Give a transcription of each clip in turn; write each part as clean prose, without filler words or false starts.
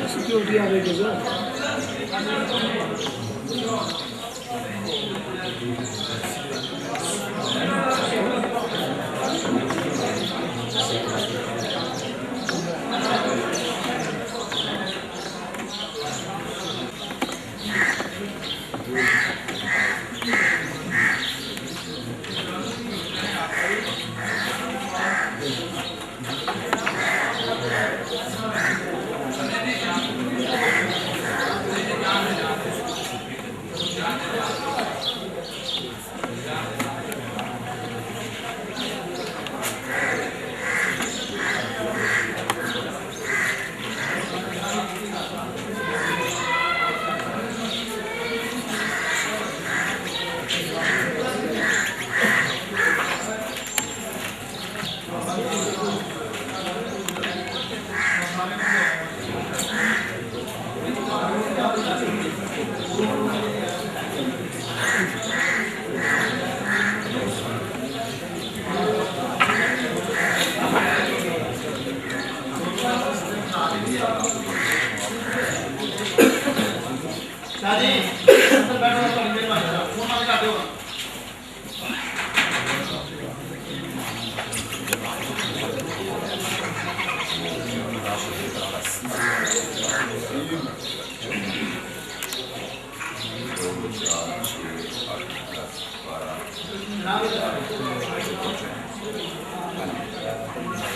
Security avec les autres.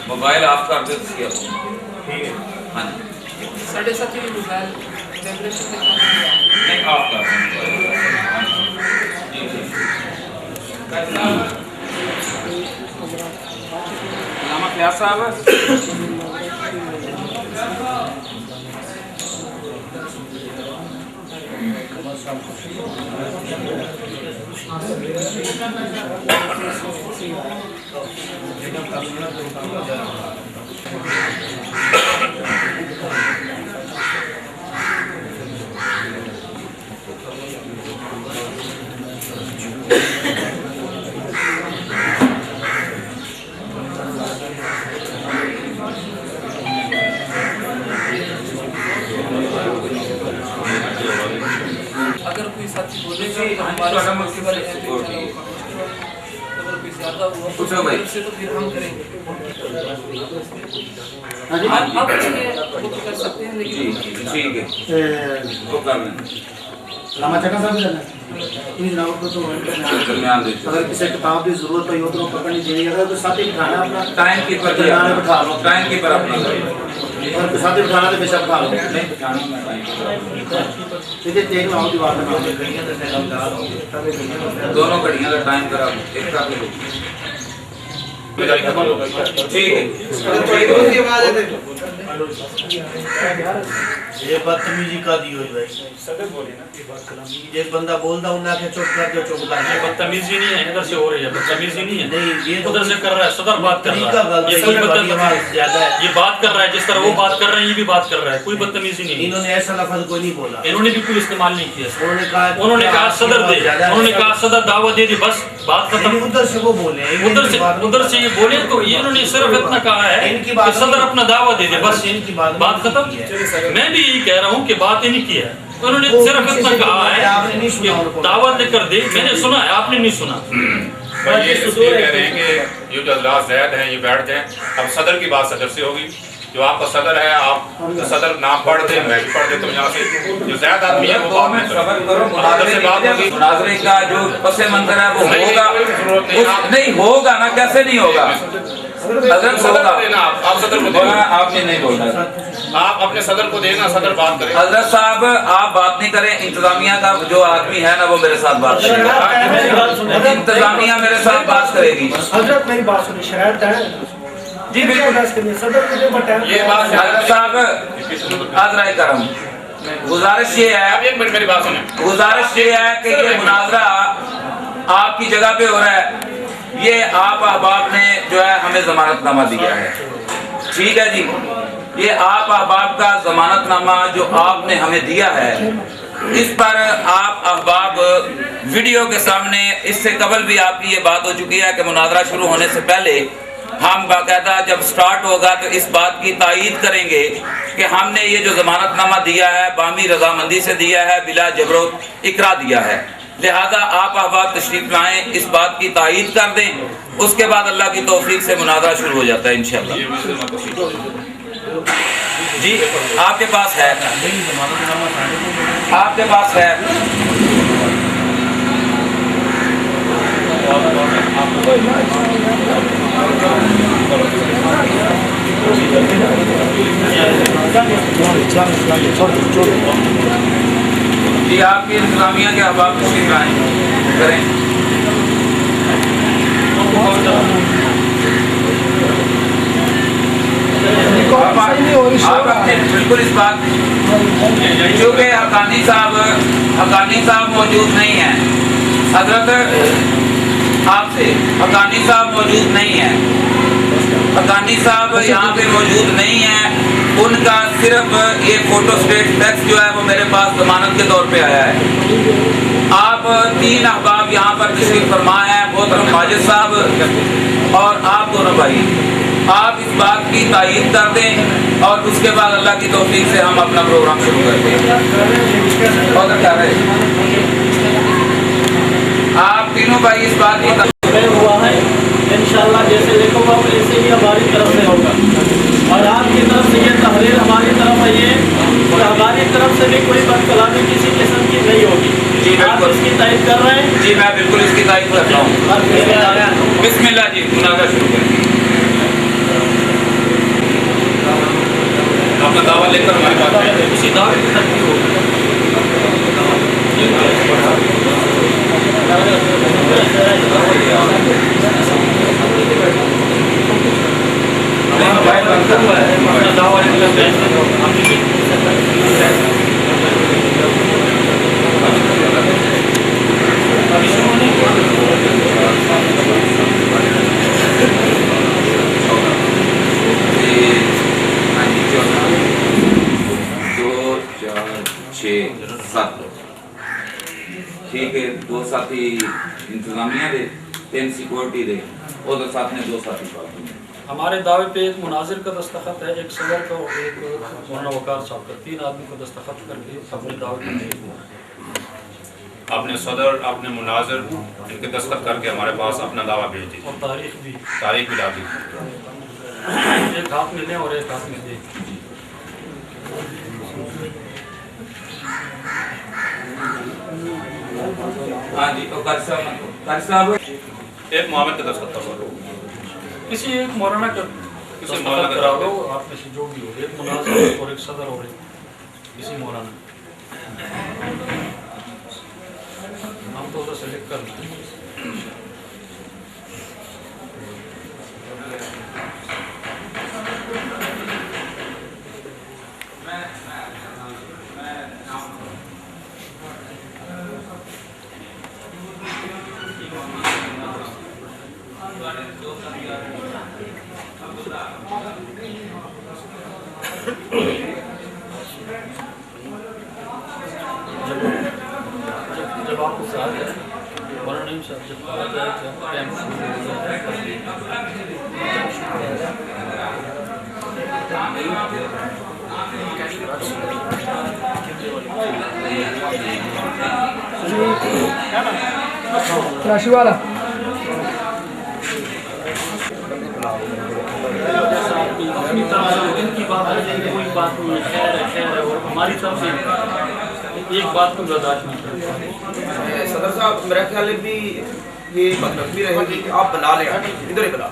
Mobile of कर दो ठीक है। हाँ जी साढ़े सात ही मोबाइल वाइब्रेशन नहीं ऑफ कर जी जी नामा क्या साहब अगर कोई साथी बोलेगा तो हमारे अगर कोई ज़्यादा मतलब हुआ पूछो भाई। से तो फिर हम करेंगे। हाँ आप इसमें वो तो कर सकते हैं जी लेकिन ठीक है जी वो कर लें लामा चक्का साहब जाना इन जनाब को तो दरमियान दे अगर किसी किताब की जरूरत हो तो पकड़नी चाहिए अगर तो साथ ही बिठाना अपना टाइम कीपर दरमियान बिठा लो टाइम कीपर अपना और साथ ही बिठाना तो बेशक बिठा लो नहीं बिठाना मैं टाइम कीपर इधर देख लो दीवार में दोनों घड़ियां का टाइम करा एक का भी ठीक है ये बदतमीजी का दी हुई भाई सदर बोले ना एक बंदा बोलता हूँ ना कि चुप कर दो चुप कर ये बदतमीजी नहीं है, इधर से हो रही है बदतमीजी नहीं है। नहीं ये तो उधर से कर रहा है, सदर बात कर तरीका रहा है, गलत ये है, कोई ये बड़ी आवाज बदतमीजी ज्यादा है। ये बात कर रहा है जिस तरह वो बात कर रहे हैं, ये भी बात कर रहा है, कोई बदतमीजी नहीं है। इन्होंने ऐसा लफ्ज कोई नहीं बोला इन्होंने भी कोई इस्तेमाल नहीं किया। उन्होंने कहा सदर दे, उन्होंने कहा सदर दावा दे दी, बस बात खत्म। उधर से वो बोले उधर से ये बोले तो ये इन्होंने सिर्फ इतना कहा है इनकी कि बात सदर अपना दावा दे दे, बस इनकी बात बात खत्म। मैं भी यही कह रहा हूँ कि बात इन्हीं की है, उन्होंने सिर्फ इतना कहा है कि दावा लेकर दे। मैंने सुना है, आपने नहीं सुना। भाई ये इसलिए कह रहे हैं कि ये जो अजलास ज़ैद हैं ये बैठ जाएं। अब सदर की बात सदर से होगी, जो आपका सदर है आप तो सदर नाम पढ़ दे, मैं भी पढ़ देता हूँ यहाँ से। जो ज़ैद आदमी है वो दो मिनट सबर करो मुनाजरे से बात होगी। मुनाजरे का जो पस मंजर है वो नहीं, होगा कोई जरूरत नहीं, आप- नहीं होगा ना कैसे नहीं होगा हजरत सदर होगा को देना, आप सदर को बोला देना, आपने नहीं बोलना आप अपने सदर को देना, सदर बात करें। हजरत साहब आप बात नहीं करें, इंतजामिया का जो आदमी है ना वो मेरे साथ बात करेगा, इंतजामिया मेरे साथ बात करेगी। हजरत मेरी बात सुनिए शरारत है जी बिल्कुल सदर को जो बताया ये बात हजरत साहब आजरा करम गुजारिश ये है, आप एक मिनट मेरी बात सुने। गुजारिश ये है कि ये मुनाजरा आपकी जगह पे हो रहा है। ये आप अहबाब ने जो है हमें जमानतनामा दिया है, ठीक है जी। ये आप अहबाब का जमानतनामा जो आपने हमें दिया है, इस पर आप अहबाब वीडियो के सामने, इससे कबल भी आपकी ये बात हो चुकी है कि मुनाजरा शुरू होने से पहले हम बाकायदा जब स्टार्ट होगा तो इस बात की तायीद करेंगे कि हमने ये जो जमानतनामा दिया है बामी रजामंदी से दिया है, बिला जबरो इकरा दिया है। लिहाजा आप अहबाब तशरीफ लाएं, इस बात की तायीद कर दें, उसके बाद अल्लाह की तौफीक से मुनाजरा शुरू हो जाता है इंशाअल्लाह। जी आपके पास है, आपके पास है। जी आपकी इंतजामिया के अहबाब तशरीफ लाएं करें। आप अपने बिल्कुल इस बात, क्योंकि हकानी साहब मौजूद नहीं है, हजरत आपसे हकानी साहब मौजूद नहीं है, हकानी साहब यहाँ पे मौजूद नहीं है। उनका सिर्फ ये फोटो स्टेट टैक्स जो है वो मेरे पास जमानत के तौर पे आया है। आप 3 अहबाब यहाँ पर तशरीफ फरमा है, मोहतरम माजिद साहब और आप दोनों भाई, आप इस बात की तायीद कर दें और उसके बाद अल्लाह की तौफीक से हम अपना प्रोग्राम शुरू करते हैं। और क्या है आप तीनों भाई इस बात की हुआ है इंशाअल्लाह, जैसे लिखूंगा वैसे ही हमारी तरफ से होगा और आपकी तरफ से ये तहरीर हमारी तरफ है, ये और हमारी तरफ से भी कोई बदकलामी किसी किस्म की नहीं होगी। जी आप बिल्कुल इसकी तारीफ कर रहे हैं। जी मैं बिल्कुल इसकी तारीफ करता हूँ। बिस्मिल्लाह जी मुनाज़रा शुरू करें। अपना दावा लेकर हमारी बात करें। उसी दावे की तरफ होगा। अपना दावा लेकर ठीक है, 2 साथी इंतजामिया दे, 3 सिक्योरिटी दे और साथ में 2 साथी पार्टी। हमारे दावे पे एक मुनाजिर का दस्तखत है, एक सदर का और एक मौलाना वकार साहब का, 3 आदमी को दस्तखत करके अपने दावे पे नहीं हुआ। अपने सदर अपने मुनाजिर इनके दस्तखत करके हमारे पास अपना दावा भेज दीजिए और तारीख भी डाल दीजिए। एक हाथ में लें और एक हाथ में दें। हाँ जी, तो कारी साहब एक मोहम्मद का दस्तखत करो, किसी एक मौलाना का किसी मौलाना का करा दो, आप में से जो भी हो, एक मुनाजिर और एक सदर और एक किसी मौलाना, हम तो उधर से लिख कर जब आपको कहा जाए मौलाना नहीं साहब, जब कहा जाए कि कैंप शुरू हो राशि वाला अपनी तरफ से इनकी बात है, कोई बात नहीं है, खैर है, खैर है, और हमारी तरफ से एक बात को बर्दाश्त नहीं करते। सदर साहब मेरा ख्याल है भी ये बदनज़मी रहेगी कि आप बुला लें, इधर ही बुला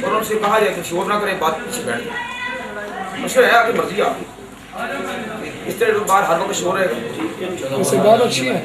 और उनसे कहा जाए कि शोर ना करें, बात पीछे बैठ जाए। मुझे है आपकी मर्जी, आपकी इस तरह बाहर हर वक्त शोर रहेगा। इससे बहुत अच्छी है।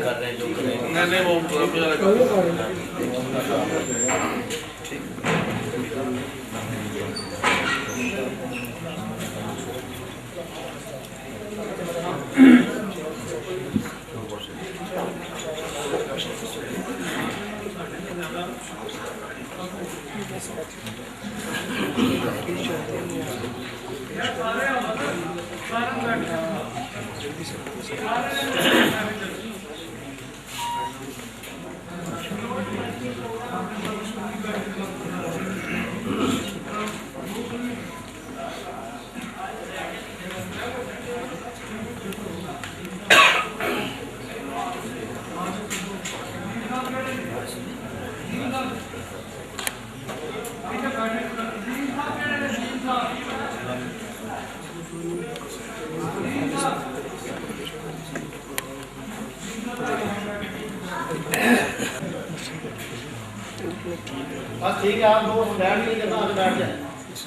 बस ठीक है, आप लोग बैठ नहीं करना, आगे बैठ जाए।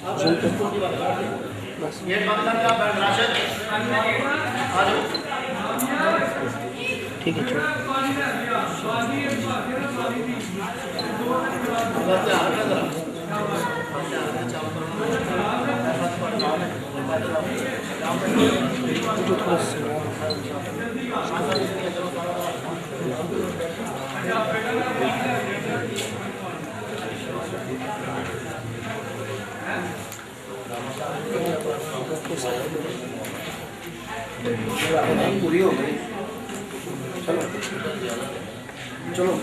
आप ये बंदा क्या बैठ राशिद आ जाओ। ठीक है, पूरी हो गई। चलो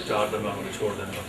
चार दफा मुझे छोड़ देना।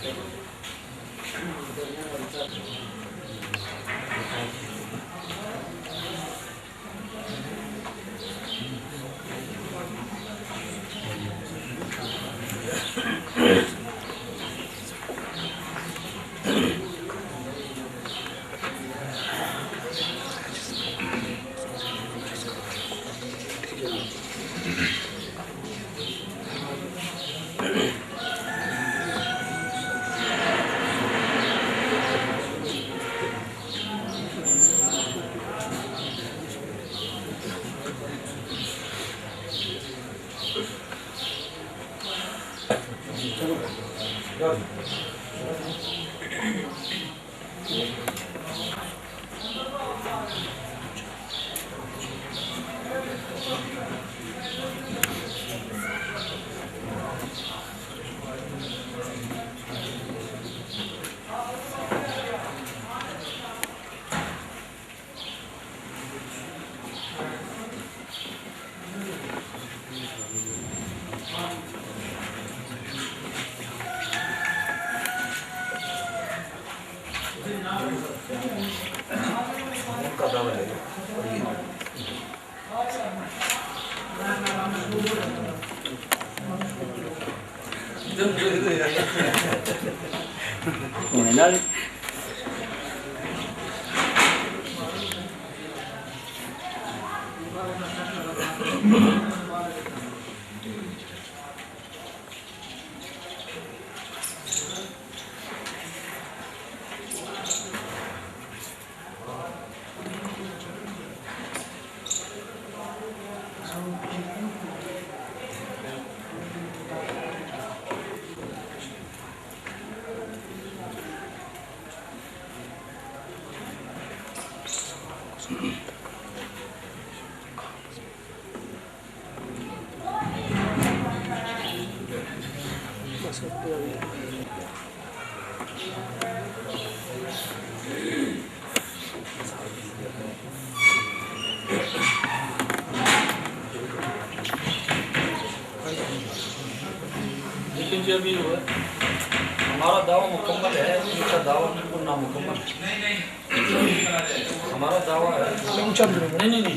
लेकिन जो अभी हुआ हमारा दावा मुकम्मल है, उनका दावा बिल्कुल नामुकम्मल है। हमारा दावा है नहीं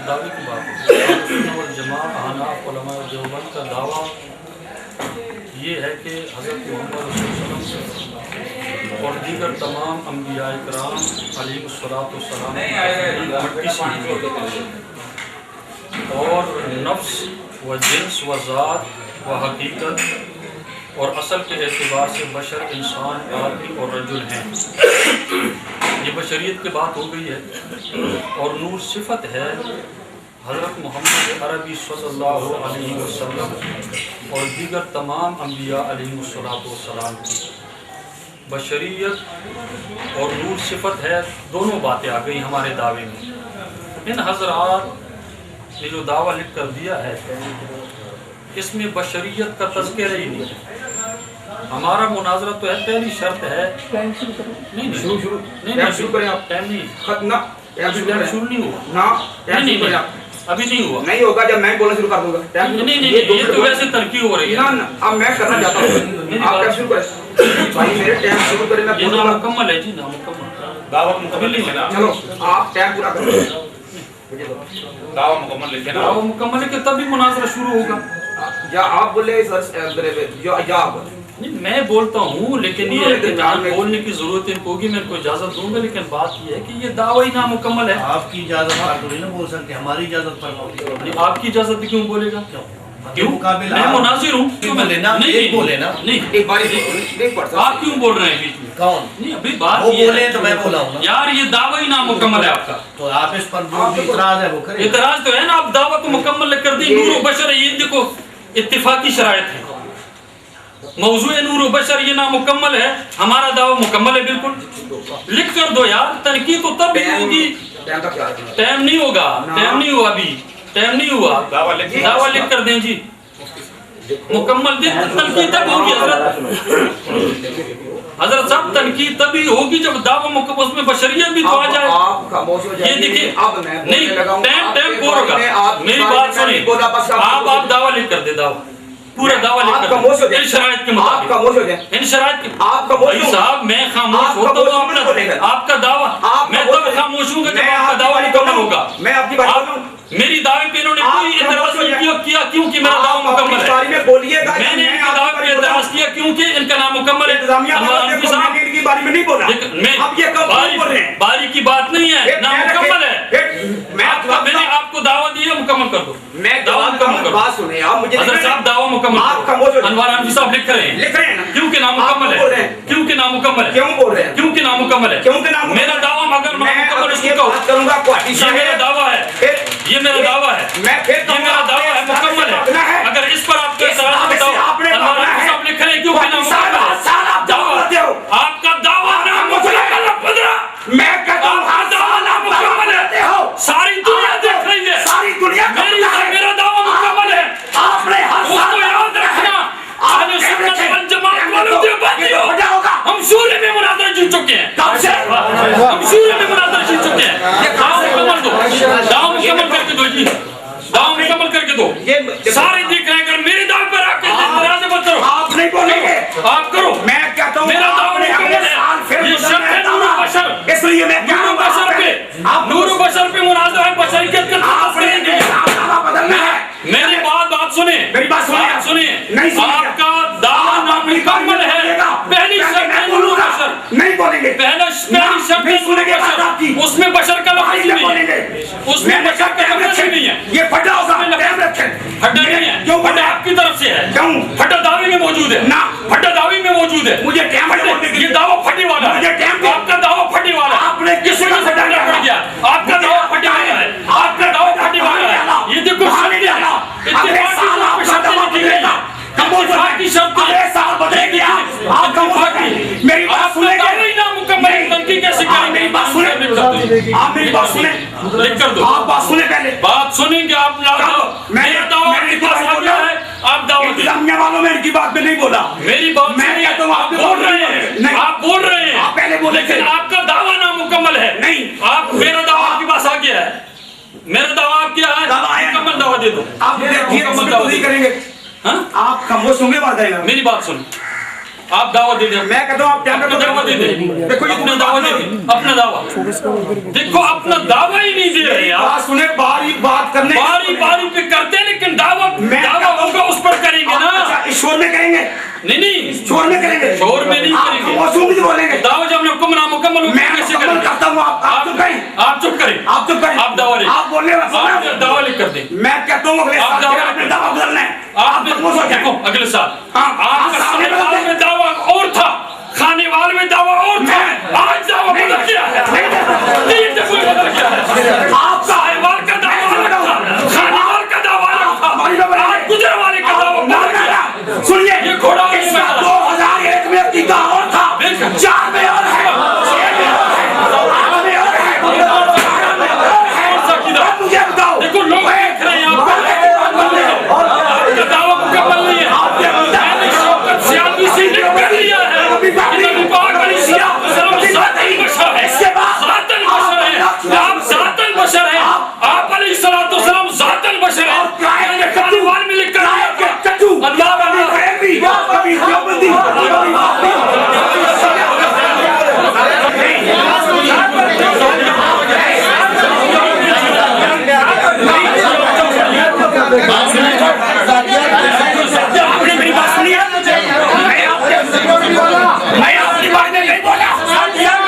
दावे की बात है। जमात हनाफ उलमा देवबंद का दावा ये है कि हज़रत मोहम्मद रसूलुल्लाह सल्लल्लाहु और दीगर तमाम अंबिया इकराम अलैहिस्सलातु वस्सलाम मट्टी से निकले और नफ्स व जिन्स व ज़ात व हकीकत और असल के एतबार से बशर इंसान आदमी और रजुल हैं। ये बशरियत की बात हो गई है। और नूर सिफत है हज़रत मोहम्मद अरबी सल्लल्लाहु अलैहि वसल्लम और दीगर तमाम अंबिया अलैहिस्सलातु वस्सलाम की। बशरियत और नूर सिफत है, दोनों बातें आ गई हमारे दावे में। इन हज़रात ने जो दावा लिख कर दिया है इसमें बशरियत का तज़किरा ही नहीं है। हमारा मुनाजरा तो है, पहली शर्त है नहीं टाइम नहीं शुरू नहीं हुआ नहीं अभी नहीं हुआ, नहीं होगा जब मैं बोलना शुरू कर दूंगा। नहीं ये तो वैसे तरक्की हो रही है ना, अब मैं करना चाहता हूँ, आप टाइम शुरू करें भाई, मेरे टाइम शुरू करें, मैं ये बोलूंगा। नामुकम्मल है जी, नामुकम्मल दावा मुकम्मल लिखे ना, चलो आप टाइम पूरा करो। दावा मुकम्मल लिखे ना, दावा मुकम्मल है कि तभी मुनाजरा शुरू होगा। या आप बोले सर, या आप नहीं मैं बोलता हूँ, लेकिन ये है कि जहाँ बोलने की जरूरत इनको होगी, मैं इनको इजाजत दूंगा। लेकिन बात ये है कि ये दावा ही नामुकम्मल है। आपकी इजाजत पर थोड़ी ना बोल सकते, हमारी इजाजत पर बोल। आपकी इजाजत भी क्यों बोलेगा? क्यों? मुकाबिला मैं मुनासिर हूँ, क्यों बोले ना, एक बोले ना, नहीं एक बार आप क्यों बोल रहे हैं बीच में? कौन नहीं अभी बात वो ये बोले है तो मैं बोला हूँ ना यार, ये दावा ही नामुकम्मल है आपका। तो आप इस पर जो भी इतराज है वो करें। इतराज तो है ना, आप दावा को मुकम्मल कर दी। नूर बशर है, ये देखो इत्तिफाकी शरायत है। मौजू नूर बशर ये नामुकम्मल है, हमारा दावा मुकम्मल है बिल्कुल। लिख कर दो यार, तनकीद तो तब होगी, टाइम नहीं होगा, टाइम नहीं हुआ अभी, टाइम नहीं हुआ। दावा लिख कर दें जी, मुकम्मल दिन तनकीद तब होगी हजरत साहब, तनकीद तभी होगी जब दावा मुकम्मल, उसमें बशरियत भी तो आ जाए। ये देखिए नहीं, टाइम पूरा होगा, मेरी बात सुनिए। आप दावा लिख कर दे, दावा पूरा दावा लिख कर इन शराइत के मुताबिक, इन शराइत के भाई साहब, मैं खामोश होता हूँ आपका दावा, मैं तब खामोश हूँ जब आपका दावा मुकम्मल होगा। मैं आपकी बात मेरी दावे पे इन्होंने कोई इतराज नहीं किया क्योंकि मेरा दावा मुकम्मल है। मैंने इनके दावे पे इतराज किया क्योंकि इनका नाम मुकम्मल है। बारी की बात नहीं है, नाम मुकम्मल है। मैंने आपको दावा दी है, मुकम्मल कर दो। दावा मुकम्मल कर दो साहब, दावा मुकम्मल। अनवर आनवी साहब लिख रहे हैं क्योंकि नाम मुकम्मल है, क्योंकि नाम मुकम्मल है, क्यों बोल रहे हैं, क्योंकि नाम मुकम्मल है। मेरा दावा अगर मुकम्मल ये मेरा दावा है, ये मेरा दावा है, ये मेरा दावा है, मुकम्मल है। अगर इस दो, ये सारे देख रहे हैं। अगर मेरे दावे पर आपके नाराज मत करो, आप नहीं बोलेंगे, आप करो। मैं कहता हूँ मेरा दावा नहीं करेंगे। ये शर्त है नूर बशर, इसलिए मैं नूर बशर पे, नूर बशर पे मुनाज़ा है, बशरियत का दावा बदलना है। मेरी बात सुने, मेरी बात सुनिए। नहीं आपका दावा नामुकम्मल है। पहली शर्त है नूर बशर, नहीं बोलेंगे। पहली शर्त है नूर बशर, उसमें बशर का लफ्ज़ नहीं है, उसमें बशर का लफ्ज़ नहीं है। ये फटा होगा, ध्यान रखें। फटा नहीं है, क्यों फटा आपकी तरफ से है। क्यों? फटा दावे में मौजूद है ना, फटा दावे में मौजूद है। मुझे टाइम ये दावा फटे वाला है, आपका दावा फटे वाला है। आपने किसी का फटा पड़ गया, आपका दावा फटे वाला है, आपका दावा फटे वाला है। ये देखो शर्त है, की शर्त मेरी बात सुनेंगे। नामुकम्मल तनकीद कैसे करेंगे? मेरी बात सुने, आप मेरी बात सुने, लिख कर दो। आप बात सुने पहले, बात सुनेंगे आप। मेरा दावा आपके पास आ गया है, आप दावा इंतजामिया वालों में इनकी बात में नहीं बोला। मेरी बात मैं कहता हूँ आप बोल रहे हैं, आप बोल रहे हैं, आप पहले बोले, लेकिन आपका दावा नामुकम्मल है। नहीं, आप मेरा दावा आपके पास आ गया है, मेरा दावा आप क्या है? मुकम्मल दावा दे दो। आप मुकम्मल दावा करेंगे। हाँ, आप खामोश होंगे, बात आएगा। मेरी बात सुन, आप दावा दे दे। मैं कहता हूँ आप क्या अपना दावा दे दे। देखो अपना दावा दे दे, अपना दावा देखो, अपना दावा ही नहीं दे रहे आप। बात सुने, बारी बात करने, बारी बारी पे करते हैं, लेकिन दावा होगा उस पर करेंगे ना। ईश्वर में करेंगे, नहीं शोर में करेंगे, शोर में नहीं करेंगे, खामोश बोलेंगे। दावा जब हुक्म नामुकम्मल मैं कैसे करता हूँ? आप चुप करें, आप चुप करें, आप चुप करें, आप दावा आप बोलने दावा लिख कर दें। मैं कहता हूँ अगले आप साल आपने दावा बदलना है। आप देखो अगले साल आपका खानेवाल में दावा और था, खानेवाल में दावा और था, आज दावा बदल गया है। बदल गया है। आप साहिवाल का दावा अलग था, खानेवाल का दावा अलग था, आज गुजर वाले का दावा बदल गया। सुनिए, ये घोड़ा 2001 में टीका और था, 4 में और है, 6 में और है, 8 में और है, मुझे बताओ। देखो लोग देख रहे हैं, आपका दावा मुकम्मल नहीं है। मैंने शौकत सियासी से लिख कर लिया है, पाक अली सलाम ज़ातन बशर है, ज़ातन बशर है, आप ज़ातन बशर है, आप अली सलाम ज़ातन बशर है। मैंने कानून में लिख कर लिया था, अल्लाह आपने मेरी बात सुनी है? मैं आपकी बात में नहीं बोला। यार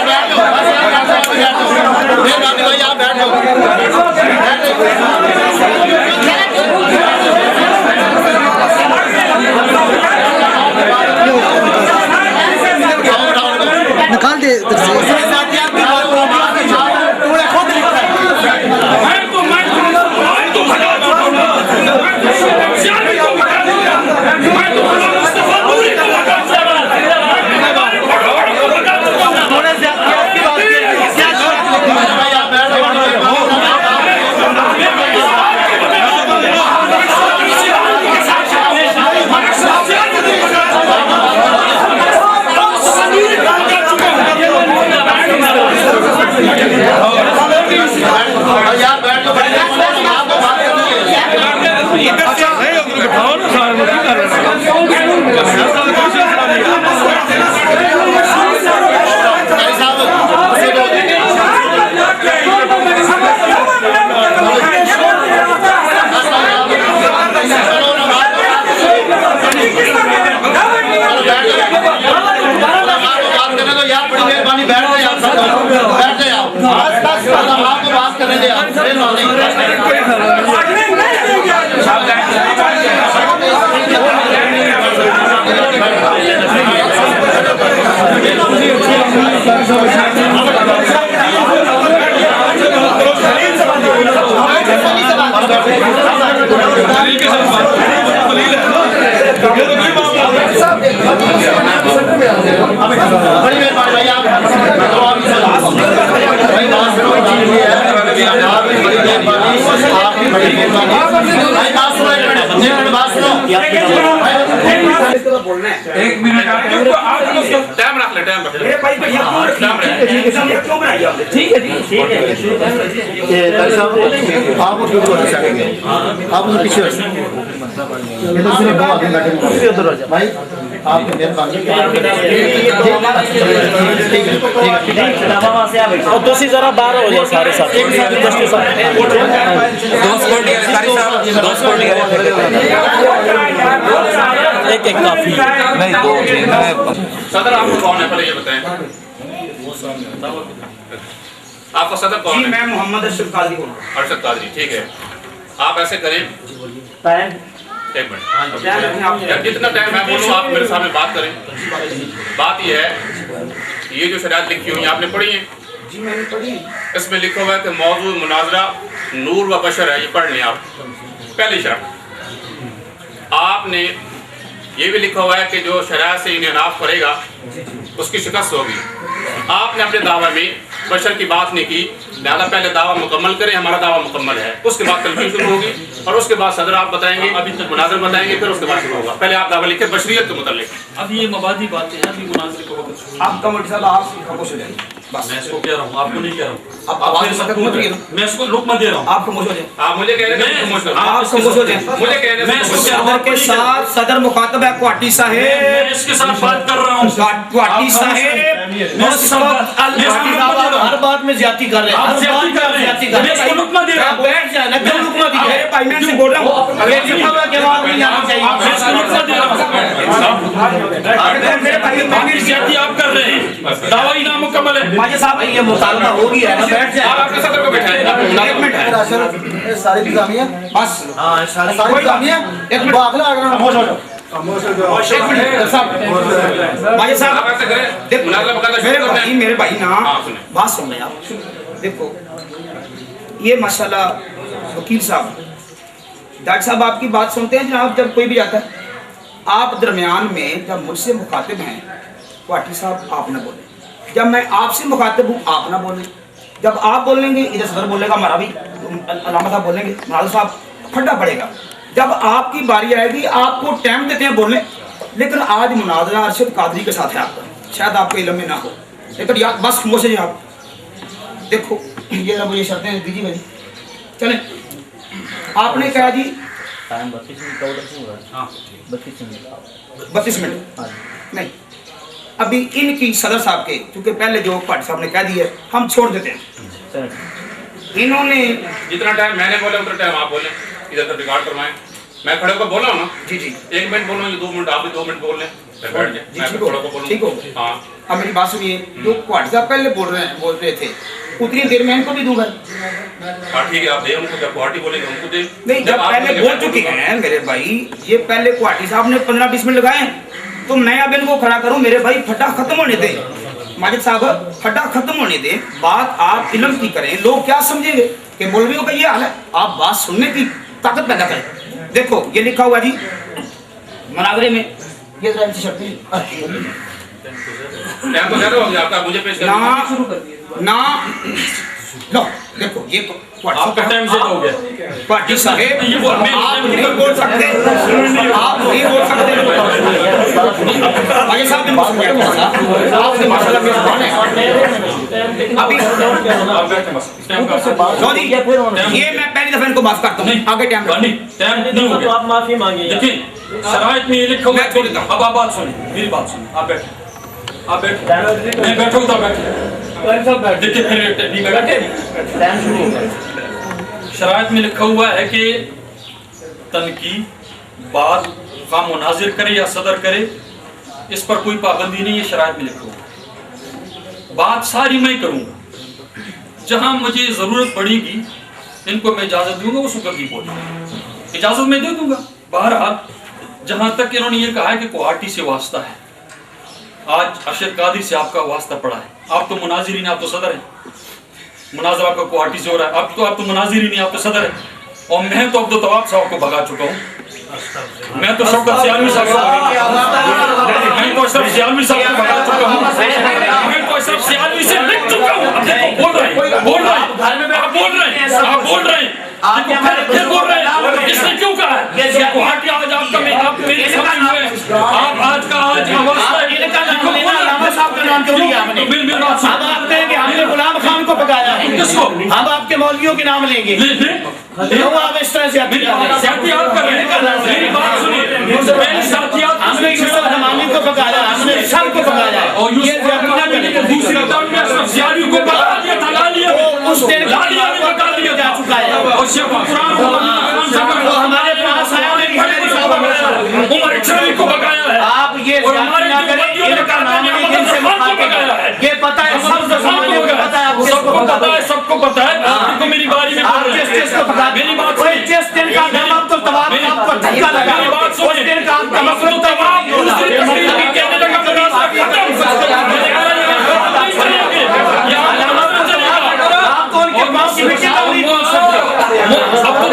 बैठ लो। बैठ जाओ बस आपको बात करने दे बड़ी मेहरबानी भाई आप बोलना है। एक मिनट आप टाइम रख ले, टाइम रख ले। मेरे भाई को ये क्यों बनाई आपने? ठीक है आप पीछे भाई आपकी मेहरबानी और दूसरी जरा बाहर हो जाए सारे साथ एक एक काफी नहीं दो सदर आपको कौन है पहले ये बताएं। आपका सदर कौन जी है? मैं मोहम्मद अरशद काजी हूँ। अरशद कादरी, ठीक है। आप ऐसे करें, एक मिनट, यार जितना टाइम मैं बोलूँ आप मेरे सामने बात करें। बात ये है, ये जो शरायत लिखी हुई है आपने पढ़ी है? जी मैंने पढ़ी। इसमें लिखा हुआ है कि मौजूद मुनाजरा नूर व बशर है, ये पढ़ लें आप। पहली शर्त आपने ये भी लिखा हुआ है कि जो शरायत से इन्हिराफ करेगा उसकी शिकस्त होगी। आपने अपने दावा में बशर की बात नहीं की, लिहाजा पहले दावा मुकम्मल करें, हमारा दावा मुकम्मल है, उसके बाद तलकीन शुरू होगी और उसके बाद सदर आप बताएंगे, अभी तक मुनाजर बताएंगे, फिर उसके बाद शुरू होगा। पहले आप दावा लिखे बशरियत के मुतालिक। अब ये मबादी बातें हैं, अभी मुनाज़िर को वक्त शुरू। आप कमेटी साहब आप खामोश हो जाइए बस। मैं इसको कह रहा हूँ, आपको नहीं कह रहा हूँ। अब आवाज मेरे साथ मत मत करिए। मैं इसको रुकमा दे रहा हूँ। आप खामोश हो जाइए। आप मुझे कह रहे हैं आप खामोश हो जाइए। मुझे कह रहे मैं इसको हैं क्या सदर के साथ सदर मुखातब है क्वाटी मैं साहेब। इसके साथ बात कर रहा हूँ। क्वाटी साहेब हर बात में ज्यादा कर रहे हैं, हर बात में ज्यादा कर रहे हैं। रुकमा दे रहा हूँ। बैठ जाना क्यों रुकना दी अरे भाई मैं से बोल रहा हूँ। अंग्रेजी खबर के बाद नहीं आना चाहिए। मैं इसको रुकमा दे रहा हूँ। मेरे भाई मेरी ज्यादती आप कर रहे हैं, दावा ही नामुकम्मल है। माजे साहब ये मुतालबा हो गया है ना, बैठ जाए। आप अपने सदर को बैठाएं। एक मिनट है सारी इंतजामिया बस। सारी इंतजामिया एक बाखला आगे खामोश हो जाओ। एक मिनट साहब माजे आप साहब ऐसे करें, देखो मुनाजरा बकायदा शुरू करते हैं। मेरे भाई ना हाँ, सुने। बात सुन रहे हैं आप। देखो ये माशाल्लाह वकील साहब, डॉक्टर साहब आपकी बात सुनते हैं जनाब। जब कोई भी जाता है आप दरमियान में जब मुझसे मुखातिब हैं क्वाटी साहब आप ना बोलें, जब मैं आपसे मुखातिब हूँ आप ना बोलें। जब आप बोलेंगे इधर सदर बोलेगा, हमारा भी अलामा साहब बोलेंगे, मुनाज़िर साहब फटा पड़ेगा। जब आपकी बारी आएगी आपको टाइम देते हैं बोलने, लेकिन आज मुनाज़रा अरशद कादरी के साथ है आपका, शायद आपको इल्म में ना हो, लेकिन यार बस खामोश है आप। देखो ये ना मुझे शर्तें दीजिए भाई, चलें। आपने कहा जी 32 मिनट नहीं, अभी इनकी सदर साहब के चूंकि पहले जो पार्टी साहब ने कह दिया हम छोड़ देते हैं। इन्होंने जितना टाइम मैंने बोला उतना टाइम आप बोलें, इधर तक रिकॉर्ड करवाएं। मैं खड़े होकर बोला हूँ ना, जी जी 1 मिनट बोल रहा हूँ, 2 मिनट आप भी 2 मिनट बोल लें, मैं बैठ जाए, मैं ठीक खड़े होकर हो, ठीक हो। बोलूँ। हाँ अब मेरी बात सुनिए, जो क्वाटी साहब पहले बोल रहे थे उतनी देर में इनको भी दूंगा। हाँ ठीक है, आप दे उनको, जब पार्टी बोलेंगे उनको दे। नहीं, जब आप पहले बोलेंगे, बोल मैं चुके बोलूँगा। हैं मेरे भाई, ये पहले क्वाटी साहब ने 15-20 मिनट लगाए, तो मैं अब इनको खड़ा करूं। मेरे भाई फटा खत्म होने दे, माजिद साहब फटा खत्म होने दे, बात आप इल्म की करें। लोग क्या समझेंगे कि मौलवियों का ये हाल है, आप बात सुनने की ताकत पैदा करें। देखो ये लिखा हुआ जी मुनावरे में, ये जरा इनसे शर्त टाइम तो ज़्यादा हो गया आपका, मुझे पेश ना करना। ना लो देखो ये आपका टाइम ज़्यादा हो गया। पार्टी साहेब ये बोल- मैं- आप नहीं बोल सकते, आप नहीं बोल सकते। भाई साहब इनको समझाया थोड़ा सा, आपने माशाल्लाह में जुबान है। अभी आप बैठे बस, टाइम का लो जी, ये मैं पहली दफा इनको माफ करता हूँ, आगे टाइम नहीं, टाइम नहीं हो तो गया। आप माफी मांगिए। देखिए शराइत में ये लिखा हुआ मैं छोड़ देता हूँ। अब आप बात सुनिए, मेरी बात सुनिए, आप बैठे, आप बैठे, मैं बैठो तो बैठे, देखिए फिर नहीं बैठे। शराइत में लिखा हुआ है कि तनकीद बात का मुनाजिर करे या सदर करे, इस पर कोई पाबंदी नहीं है, शराइत में लिखा हुआ। बात सारी मैं करूंगा, जहां मुझे जरूरत पड़ेगी इनको मैं इजाजत दूंगा, उस वक्त की बोल इजाजत मैं दे दूंगा। बहरहाल जहां तक इन्होंने ये कहा है कि गुवाहाटी से वास्ता है, आज अरशद कादरी से आपका वास्ता पड़ा है, आप तो मुनाजिरीन, आप तो सदर हैं, मुनाजरा आपका गुवाहाटी से हो रहा है, आप तो मुनाजिरीन नहीं, आप तो सदर है, और मैं तो अब्दुल तवाब साहब को भगा चुका हूँ, मैं तो शौकत सियालवी साहब को मैं तो अशरफ सियालवी साहब को भगा चुका हूँ, मैं तो अशरफ सियालवी से लिख चुका हूँ। अब देखो बोल रहे हैं फिर बोल रहे हैं इसने क्यों कहा है गुवाहाटी आज आपका आप मेरे सामने हुए, आप आज का आज हमने गुलाम खान को पकाया है, किसको? हम आपके मौलवियों के नाम लेंगे, आप इस तरह से मेरी बात सुनिए, हमने यूसुफ हमामी को पकाया, हमने सबको पकाया और दूसरी तरफ में अशरफ सियालवी को पका दिया, थका दिया, उस दिन पका दिया जा चुका है, और शेख वो हमारे पास आया, उमर इच्छावी को पकाया है, आप ये ना करें, इनका नाम नहीं से ये पता है, सबको पता है, सबको पता है, आपको मेरी बारी में आप जिस चीज को पका, मेरी बात सुनिए, जिस दिन का नाम आपको तवाब आपको धक्का लगा, मेरी बात सुनिए, उस दिन का आपका मतलब तवाब दूसरी तस्वीर की कहने लगा मुनाज़रा आप तो उनके बाप की बेटी का नहीं बोल सकते, अब तो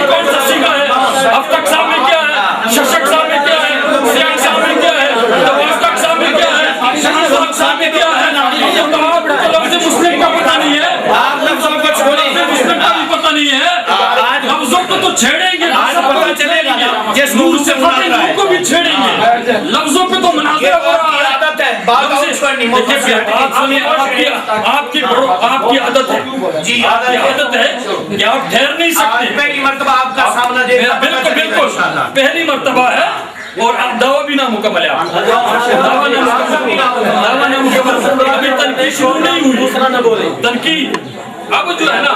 कौन सा सीखा है, अब तक साहब में क्या है, शशक साहब में क्या है, सियाग साहब में क्या है, तवास्तक साहब में क्या है, शहजाद साहब में क्या है, ये तो आपको लफ्ज़ मुस्लिम का पता नहीं है, आप लफ्ज़ों को छोड़िए, मुस्लिम का भी पता नहीं है, लफ्ज़ों को तो छेड़ेंगे, आज पता चलेगा ना, जिस दूर से फतेह को भी छेड़ेंगे, लफ्ज़ों पे तो मुनाज़रा हो रहा है, आदत है, बात और छोड़नी, बात सुनिए, आपकी आदत है जी, आपकी आदत है कि आप ठहर नहीं सकते, पहली मर्तबा आपका सामना देखना, बिल्कुल बिल्कुल पहली मर्तबा है, और आप दावा भी नामुकम्मल है, दावा नामुकम्मल, अभी तनकीद शुरू नहीं हुई, तनकीद अब जो है ना,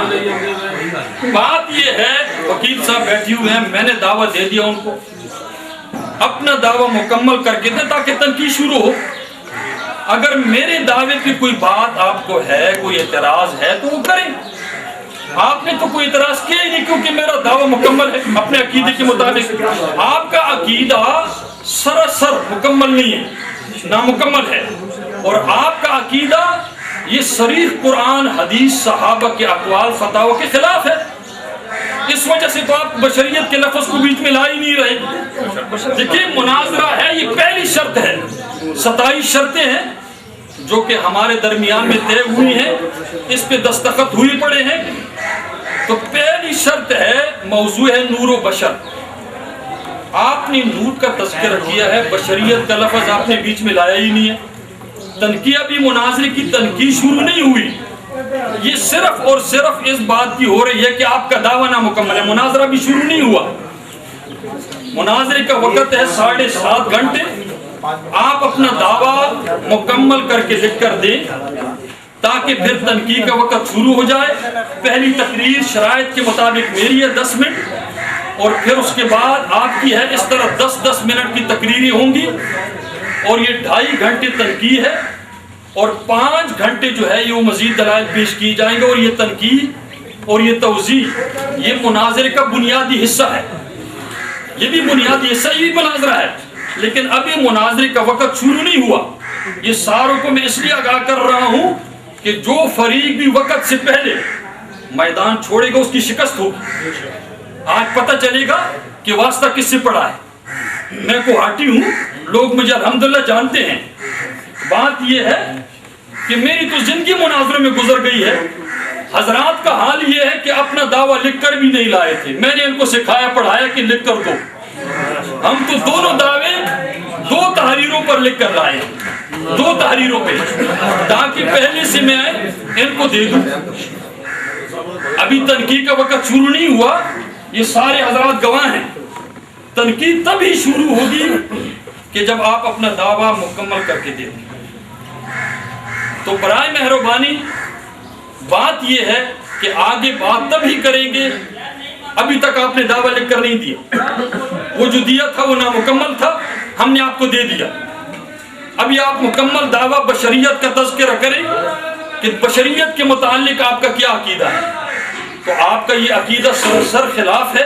बात ये है, वकील साहब बैठी हुए हैं, मैंने दावा दे दिया उनको, अपना दावा मुकम्मल करके दें ताकि तनकीद शुरू हो। अगर मेरे दावे की कोई बात आपको है, कोई एतराज है तो वो करें, आपने तो कोई एतराज किया ही नहीं, क्योंकि मेरा दावा मुकम्मल है अपने अकीदे के मुताबिक। आपका अकीदा सरासर मुकम्मल नहीं है, नामुकम्मल है, और आपका अकीदा ये सरीह कुरान हदीस सहाबा के अक़वाल फतावा के खिलाफ है, इस वजह से तो आप बशरियत के लफ्ज़ को बीच में ला ही नहीं रहे। देखिए मुनाजरा है, ये पहली शर्त है, 27 शर्तें हैं जो कि हमारे दरमियान में तय हुई हैं, इस पे दस्तखत हुए पड़े हैं। तो पहली शर्त है, मौजू है नूर व बशर, आपने नूर का तज़किरा किया है, बशरियत का लफ्ज़ आपने बीच में लाया ही नहीं है। तनकीद भी मुनाजरे की तनकीद शुरू नहीं हुई, ये सिर्फ और सिर्फ इस बात की हो रही है कि आपका दावा नामुकम्मल है, मुनाजरा भी शुरू नहीं हुआ। मुनाजरे का वक्त है 7.5 घंटे, आप अपना दावा मुकम्मल करके लिख कर दें ताकि फिर तनकीद का वक्त शुरू हो जाए। पहली तकरीर शराइत के मुताबिक मेरी है 10 मिनट, और फिर उसके बाद आपकी है, इस तरह 10-10 मिनट की तकरीरें होंगी, और ये 2.5 घंटे तनकीद है, और 5 घंटे जो है ये मजीद दलाइल पेश किए जाएंगे, और ये तनकीद और ये तवज़ी ये मुनाजरे का बुनियादी हिस्सा है, ये भी बुनियादी हिस्सा, ये भी मुनाजरा है, लेकिन अभी मुनाजरे का वक्त शुरू नहीं हुआ। ये सारों को मैं इसलिए आगाह कर रहा हूँ कि जो फरीक भी वक्त से पहले मैदान छोड़ेगा उसकी शिकस्त होगी। आज पता चलेगा कि वास्ता किससे पड़ा है। मैं गुवाहाटी हूँ, लोग मुझे अल्हम्दुलिल्लाह जानते हैं। बात यह है कि मेरी तो जिंदगी मुनाजरे में गुजर गई है। हजरात का हाल ये है कि अपना दावा लिख कर भी नहीं लाए थे, मैंने इनको सिखाया पढ़ाया कि लिख कर दो। हम तो दोनों दावे 2 तहरीरों पर लिख कर लाए, 2 तहरीरों पे, ताकि पहले से मैं इनको दे दूं। अभी तनकीद का वक्त शुरू नहीं हुआ, ये सारे हजरात गवाह हैं। तनकीद तभी शुरू होगी कि जब आप अपना दावा मुकम्मल करके दे दें। तो बराए मेहरबानी बात यह है कि आगे बात तभी करेंगे, अभी तक आपने दावा लिख कर नहीं दिया, वो जो दिया था वो नामुकम्मल था, हमने आपको दे दिया। अभी आप मुकम्मल दावा बशरियत का तज़किरा करें कि बशरियत के मुतालिक आपका क्या अकीदा है, तो आपका ये अकीदा सर खिलाफ है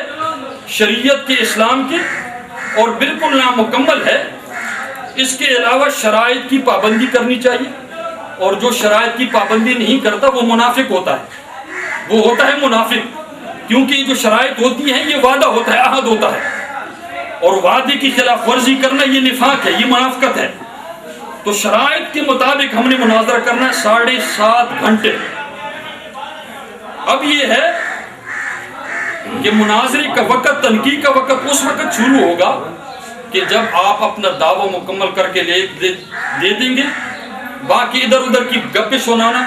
शरीयत के, इस्लाम के, और बिल्कुल नामुकम्मल है। इसके अलावा शराइत की पाबंदी करनी चाहिए, और जो शराइत की पाबंदी नहीं करता वो मुनाफिक होता है, वो होता है मुनाफिक। क्योंकि जो शराइत होती हैं ये वादा होता है, अहद होता है, और वादे की खिलाफ वर्जी करना ये निफाक है, ये मुनाफिकत है। तो शराइत के मुताबिक हमने मुनाजरा करना है 7.5 घंटे। अब ये है कि मुनाजरे का वक़्त, तनकीद का वक़्त उस वक़्त शुरू होगा कि जब आप अपना दावा मुकम्मल करके दे देंगे। बाकी इधर उधर की गप्पे सुनाना,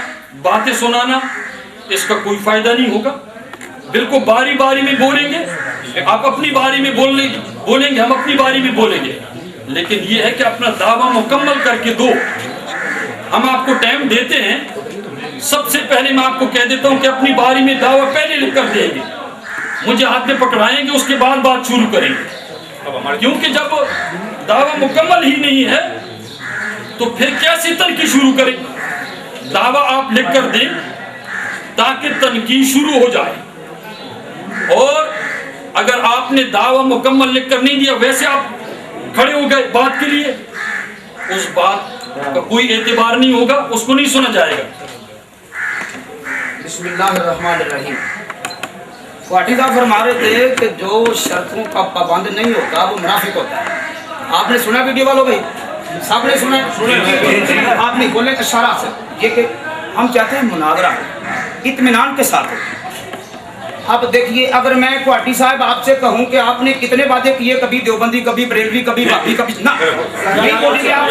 बातें सुनाना, इसका कोई फायदा नहीं होगा। बिल्कुल बारी बारी में बोलेंगे, आप अपनी बारी में बोलेंगे, हम अपनी बारी में बोलेंगे, लेकिन ये है कि अपना दावा मुकम्मल करके दो। हम आपको टाइम देते हैं। सबसे पहले मैं आपको कह देता हूं कि अपनी बारी में दावा पहले लिख कर देंगे, मुझे हाथ में पकड़ाएंगे, उसके बाद बात शुरू करेंगे। क्योंकि जब दावा मुकम्मल ही नहीं है तो फिर कैसे तनकीद शुरू करें? दावा आप लिख कर दें ताकि तनकीद शुरू हो जाए। और अगर आपने दावा मुकम्मल लिख कर नहीं दिया, वैसे आप खड़े हो गए बात के लिए, उस बात का कोई एतबार नहीं होगा, उसको नहीं सुना जाएगा। बिस्मिल्लाहिर्रहमानिर्रहीम। क्वाटी साहब फरमा रहे थे कि जो शर्तों का पाबंद नहीं होता वो मुनाफिक होता है। आपने सुना वीडियो वालों भाई, साहब ने सुना? आपने बोले इशारा से ये कि हम चाहते हैं मुनाजरा इत्मीनान के साथ। अब देखिए, अगर मैं क्वाटी साहब आपसे कहूं कि आपने कितने वादे किए, कभी देवबंदी, कभी बरेलवी, कभी वापी, कभी ना, नहीं बोलेंगे आप।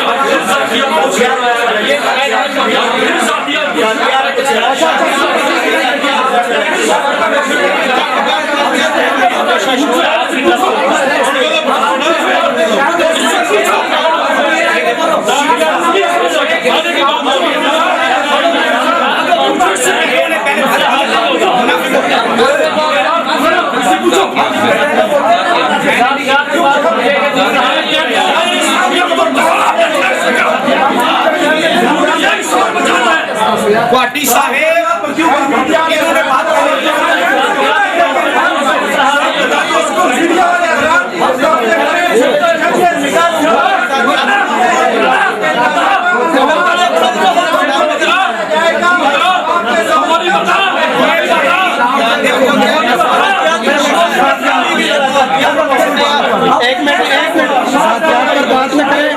क्वाटी साहेब एक मिनट बात में करें।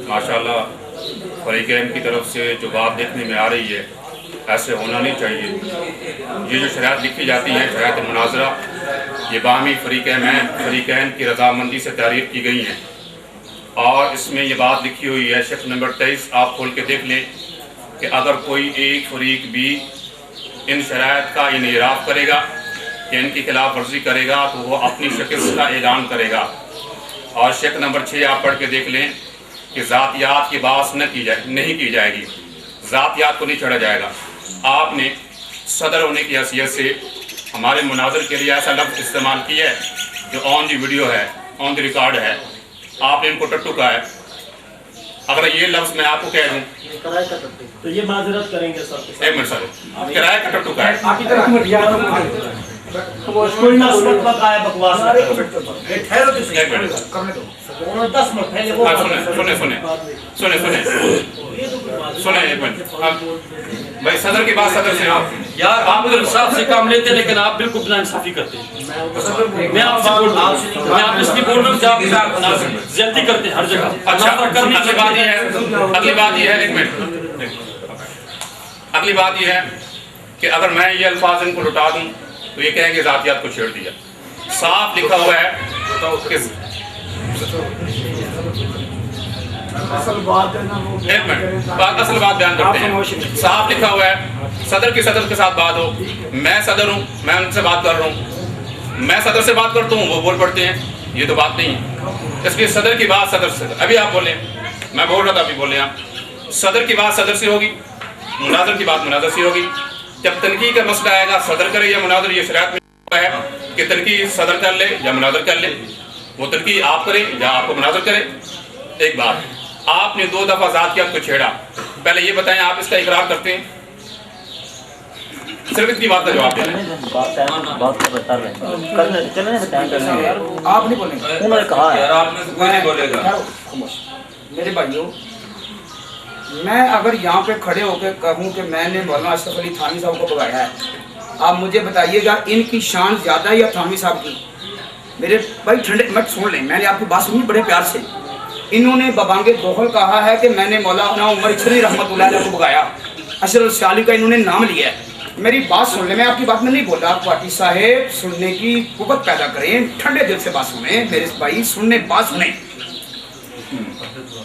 माशाल्लाह फरीक़ैन की तरफ से जो बात देखने में आ रही है, ऐसे होना नहीं चाहिए। ये जो शराइत लिखी जाती है, शराइत मुनाजरा, ये बाहमी फरीक़ैन की रजामंदी से तहरीर की गई हैं, और इसमें ये बात लिखी हुई है, शेख नंबर 23 आप खोल के देख लें कि अगर कोई एक फरीक भी इन शराइत का इनराफ करेगा कि इनकी खिलाफ वर्जी करेगा तो वो अपनी शिकस्त का ऐलान करेगा। और शेख नंबर 6 आप पढ़ के देख लें कि ज़ातियात की बात नहीं की जाएगी, ज़ातियात को नहीं चढ़ा जाएगा। आपने सदर होने की हैसियत से हमारे मुनाज़र के लिए ऐसा लफ्ज़ इस्तेमाल किया है जो ऑन दी वीडियो है, ऑन द रिकॉर्ड है। आपने इनको टट्टू कहा है। अगर ये लफ्ज़ मैं आपको कह दूँ तो ये माजरत करेंगे सर। एक मिनट सर, किराए का टट्टू का है। कोई ना मत बकाया बकवास ना करो। ठहरो तो सही, एक मिनट। करने दो। उन्होंने 10 मिनट पहले वो हाँ, सुने सुने सुने सुने सुने सुने एक मिनट। अब भाई सदर की बात सदर से आप यार आप उधर इंसाफ से काम लेते हैं लेकिन आप बिल्कुल बिना इंसाफी करते हैं। मैं आपसे बोल रहा हूँ, मैं आप इसलिए बोल रहा हूँ कि आप ज्यादती करते हैं हर जगह। अच्छा, करनी अगली बात ये है, अगली बात ये है, एक मिनट, अगली बात ये है कि अगर मैं ये अल्फाज इनको लुटा दूं तो ये कहेंगे जातियात को छेड़ दिया। साफ लिखा हुआ है तो किस एक मिनट असल बात बयान करते हैं। साफ लिखा हुआ है सदर के साथ बात हो, मैं सदर हूँ, मैं उनसे बात कर रहा हूँ, मैं सदर से बात करता हूँ, वो बोल पड़ते हैं, ये तो बात नहीं है। इसलिए सदर की बात सदर से, अभी आप बोले, मैं बोल रहा था अभी बोले आप, सदर की बात सदर से होगी, मुनाजर की बात मुनाजर से होगी। जब तनकी का मसला आएगा सदर करे या मुनाजर, ये शरीयत में है कि तनकी सदर कर ले या मुनाजर कर ले, वो तनकी आप करें या आपको मुनाजर करे। एक बात, आपने 2 दफा जातियात को छेड़ा, पहले ये बताएं आप इसका इकरार करते हैं? सिर्फ इतनी बात का जवाब देना है। आप नहीं बोलेंगे, उन्होंने कहा है। यार आप में से कोई नहीं बोलेगा। मेरे भाइयों, मैं अगर यहाँ पे खड़े होकर कहूँ कि मैंने मौलाना अशरफ अली थानवी साहब को भगाया है, आप मुझे बताइएगा इनकी शान ज़्यादा है या थानवी साहब की? मेरे भाई ठंडे मत सुन लें, मैंने आपकी बात सुनी बड़े प्यार से। इन्होंने बबांगे दोहल कहा है कि मैंने मौलाना उमर इछरी रहमतुल्लाह अलैह को भगाया, अशरफ साली का इन्होंने नाम लिया है। मेरी बात सुन ले, मैं आपकी बात में नहीं बोल रहा, पार्टी साहेब सुनने की कुव्वत पैदा करें, ठंडे दिल से बात सुने मेरे भाई, सुनने बात सुने।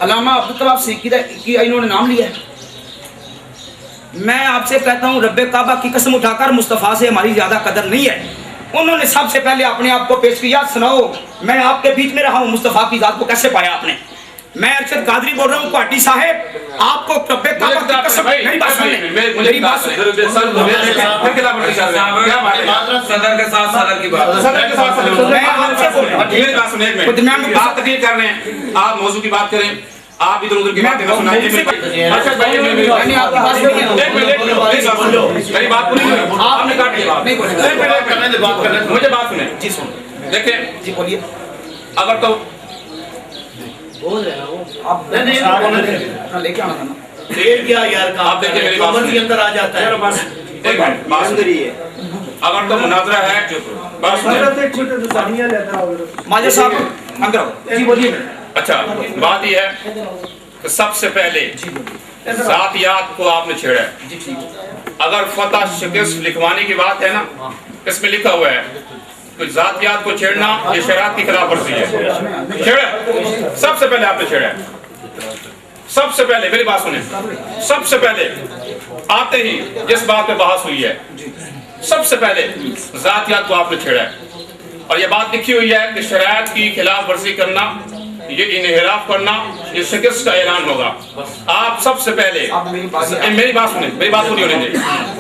अल्लामा अब्दुल कलाम सिद्दीकी की इन्होंने नाम लिया है। मैं आपसे कहता हूँ रब्बे काबा की कसम उठाकर मुस्तफ़ा से हमारी ज़्यादा कदर नहीं है। उन्होंने सबसे पहले अपने आप को पेश किया, सुनाओ मैं आपके बीच में रहा हूँ, मुस्तफ़ा की ज़ात को कैसे पाया आपने? मैं अरशद कादरी बोल रहा हूँ, पार्टी साहेब आपको रब्बे काबा की कसम, मेरी बात सुन लें, मेरी बात सुन। सदर के साथ सदर की बात, मैं आपसे बोल रहा हूँ, मेरी बात सुने, एक मिनट, आप तकरीर कर रहे हैं, आप मौजू की बात करें, आप इधर उधर की बातें ना सुनाइए। अच्छा भाई, मेरी बात सुनिए, मेरी बात पूरी हुई, आपने काट दिया, मुझे बात सुने जी, सुन देखें जी, बोलिए। अगर तो बोल रहे हैं वो आप लेके आना था ना, देर क्या यार का आप देखिए मेरी बात कमर के सुनिए। अंदर आ जाता है। एक मिनट बात सुनिए। अगर तो मुनाजरा है, बात सुनिए। माजा साहब अंदर आओ जी, बोलिए। अच्छा, बात यह है कि सबसे पहले जातियात को आपने छेड़ा है। अगर फतह शिकस्त लिखवाने की बात है ना, इसमें लिखा हुआ है कि जातियात को छेड़ना ये शरीयत की खिलाफ वर्जी है। छेड़ा सबसे पहले आपने छेड़ा है। सबसे पहले मेरी बात सुने, सबसे पहले आते ही जिस बात पे बहस हुई है, सबसे पहले जातियात को आपने छेड़ा है। और ये बात लिखी हुई है कि शरीयत की खिलाफ वर्जी करना, ये इनहिराफ करना, ये शिकस्त का ऐलान होगा। आप सबसे पहले मेरी बात सुने, मेरी बात पूरी होने दें।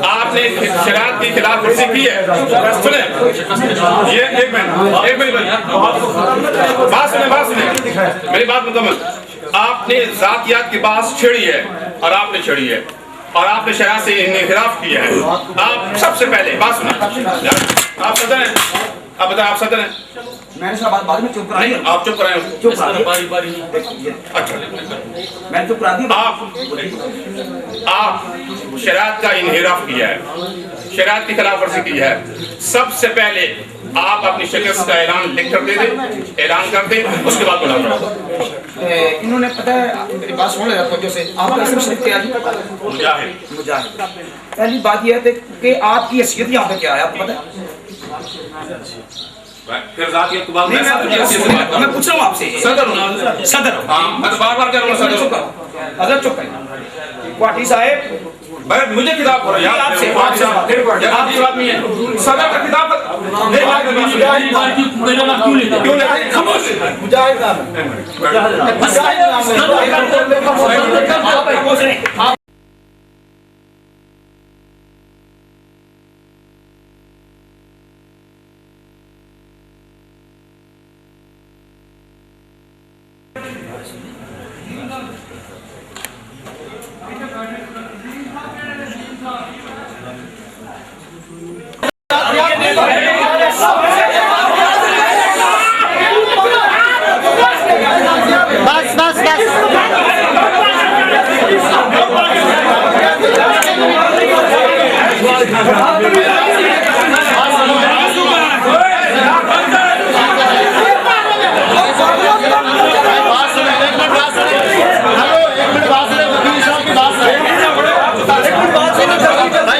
आपने शरीयत की खिलाफ वर्जी की है, सुने ये एक मिनट बात सुने, मेरी बात मुकम्मल। आपने जातियात की बात छेड़ी है और आपने छेड़ी है और आपने शरीयत से इनहिराफ किया है। आप सबसे पहले बात सुने, आप सदर हैं, आप बताएं आप सदर हैं? मैंने सब बात बाद में चुप करा दी, आप चुप कराएं, चुप करा दी। अच्छा मैंने चुप करा दी। आप शरीयत का इनहिराफ किया है, शरीयत की खिलाफ वर्जी की है। सबसे पहले आप अपनी शिकस्त का ऐलान लिख कर दे दें, ऐलान कर दें, उसके बाद बुला। इन्होंने पता है, मेरी बात सुन लेना तवज्जो से, आपका इसम शरीफ क्या है? मुजाहिद। मुजाहिद। पहली बात यह है कि आपकी हैसियत यहाँ पे क्या है, आपको पता है? फिर जातियत को बात मैं पूछ रहा हूँ आपसे, सदर हूँ। सदर हो? हाँ, मैं तो बार-बार कह रहा हूँ सदर हूँ। अगर चुप करें, पार्टी साहेब भाई मुझे किताब पढ़ो यार, आपसे आपकी बात नहीं है, सदर का किताब मेरी बात क्यों लेते? खामोश। मुजाहिद नाम है।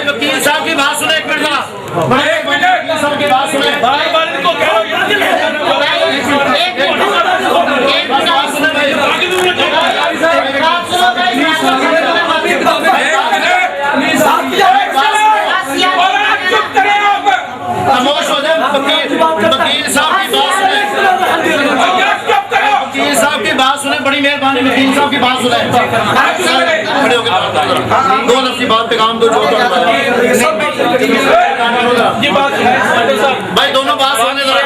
वकील साहब की बात सुने, एक मिनट जरा। वकील साहब की बात सुने, बार-बार इनको कह रहा हूं खामोश हो जाए। वकील साहब की बात सुने, वकील साहब की बात सुने, बड़ी मेहरबानी वकील साहब की बात सुने। खड़े होकर दो लफ्ज़ की बात पे काम दो। भाई दोनों बात सुनने जरा।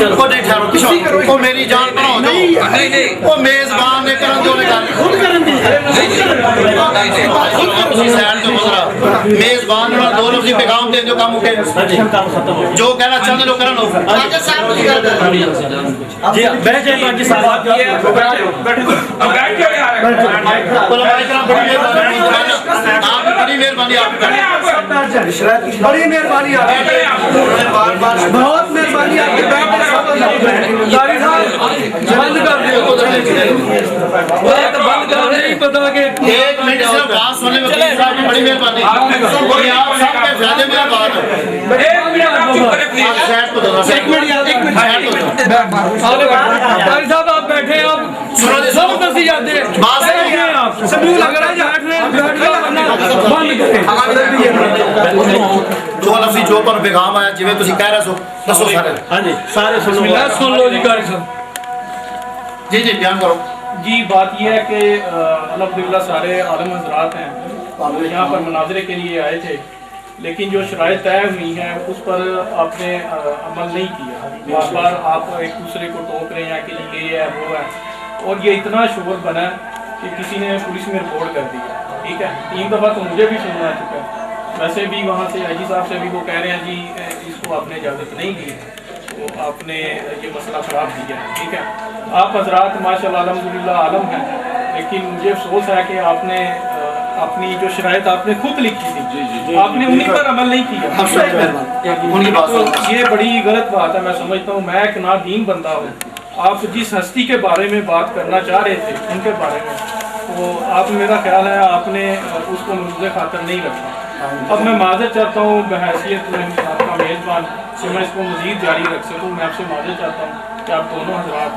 मेजबान मेरी जान बनाओ दो। वो मेजबान ने कर दो मेजबान दो लफ्ज़ी पैगाम दे जो काम उठे जो कहना चाहते लोग करन हो। जी बैठ जाइए बाकी साहब बड़ी मेहरबानी आप बड़ी मेहरबानी बहुत मेहरबानी आपकी बंद कर दो बंद कर नहीं पता कि 1 मिनट से बात सुनने में बड़ी मेहरबानी आप सबके फायदे में बात है। 1 मिनट आप चुप करें प्लीज। 1 मिनट साहब आप बैठे आप सब दसी जाते हैं बात है आप सबू लग रहा है बंद करें जो लफ्ज़ी जो पर पैगाम आया जिवें तुसी कह रहे सो दसो सारे। हां जी सारे सुन लो जी कारी साहब जी जी बयान करो जी। बात यह है कि अल्हम्दुलिल्लाह सारे आलम हज़रात हैं यहाँ पर मुनाज़रे के लिए आए थे, लेकिन जो शराइत तय हुई हैं उस पर आपने अमल नहीं किया। बार बार आप एक दूसरे को टोक रहे हैं कि ये है वो है, और ये इतना शोर बना कि किसी ने पुलिस में रिपोर्ट कर दिया। ठीक है, 3 दफ़ा तो मुझे भी सुनना चुका है। वैसे भी वहाँ से आईजी साहब से भी वो कह रहे हैं जी इसको आपने इजाज़त नहीं दी, तो आपने ये मसला ख़राब किया है। ठीक है, आप हज़रात माशाअल्लाह अल्हम्दुलिल्लाह आलम हैं, लेकिन मुझे अफसोस है कि आपने अपनी जो शराइत आपने खुद लिखी थी आपने उन्हीं पर अमल नहीं किया। तो ये बड़ी गलत बात है। मैं समझता हूँ मैं एक नादीन बंदा हूँ, आप जिस हस्ती के बारे में बात करना चाह रहे थे उनके बारे में, तो आप मेरा ख्याल है आपने उसको मुझे खातर नहीं रखा। अब मैं माजर चाहता हूँ बहैसियत आपका मेज़बान कि मैं इसको मज़ीद जारी रख सकूँ। मैं आपसे माजर चाहता हूँ कि आप दोनों हज़रात,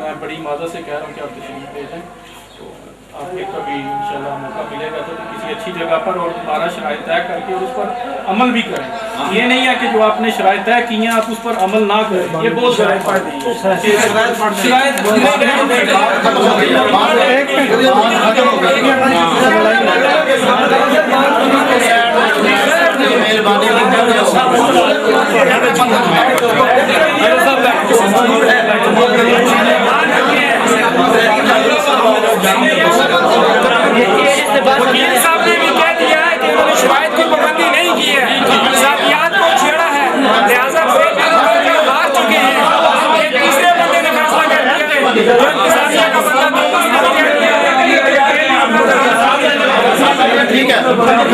मैं बड़ी माजर से कह रहा हूँ कि आप तशरीफ़ दे दें, तो आपके कभी इंशाल्लाह मौका मिलेगा तो किसी अच्छी जगह पर और दोबारा शराइत तय करके और उस पर अमल भी करें। ये नहीं है कि जो आपने शराइत तय की हैं आप उस पर अमल ना करें, ये बहुत शराइत वकील साहब ने भी कह दिया है कि उन्होंने शराइत की पाबंदी नहीं की है, जातियात को छेड़ा है, लिहाजा हार चुके हैं। एक तीसरे बंदे ने फैसला कर दिया है जो इंतजामिया का बंदा ठीक है।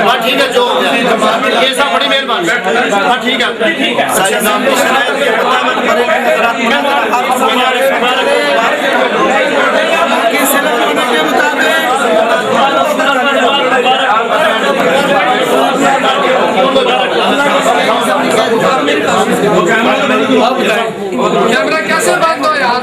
हाँ ठीक है, जो ये सब बड़ी मेहरबानी। हाँ ठीक है कैमरा कैसे बंद हो यार?